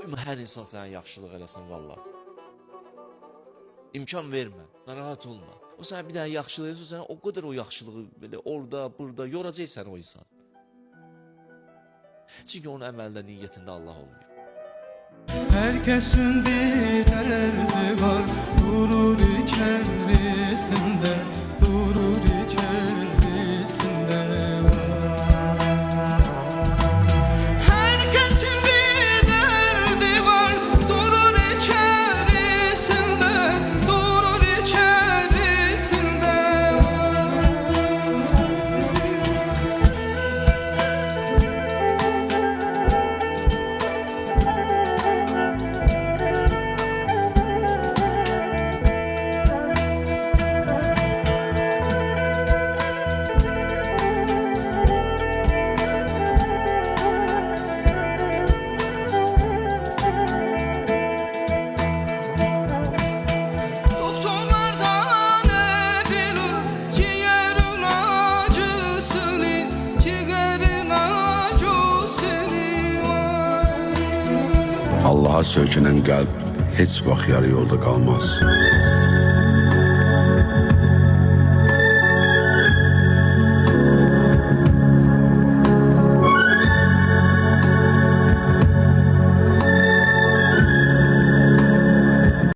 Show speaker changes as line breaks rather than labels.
Qoyma hər insan sənə yaxşılıq eləsin valla. İmkan vermə, narahat olma. O sənə bir dənə yaxşılıq eləsin, sənə o qədər o yaxşılığı belə orada, burada yoracaq səni o insan. Çünki onun əməlində, niyyətində Allah olmuyor.
Herkesin bir derdi var, durur içerisinde, durur içerisinde. Herkesin bir derdi var, durur içerisinde, durur içerisinde.
Allah'a söykenen kalp hiç vaxt yarı yolda kalmaz.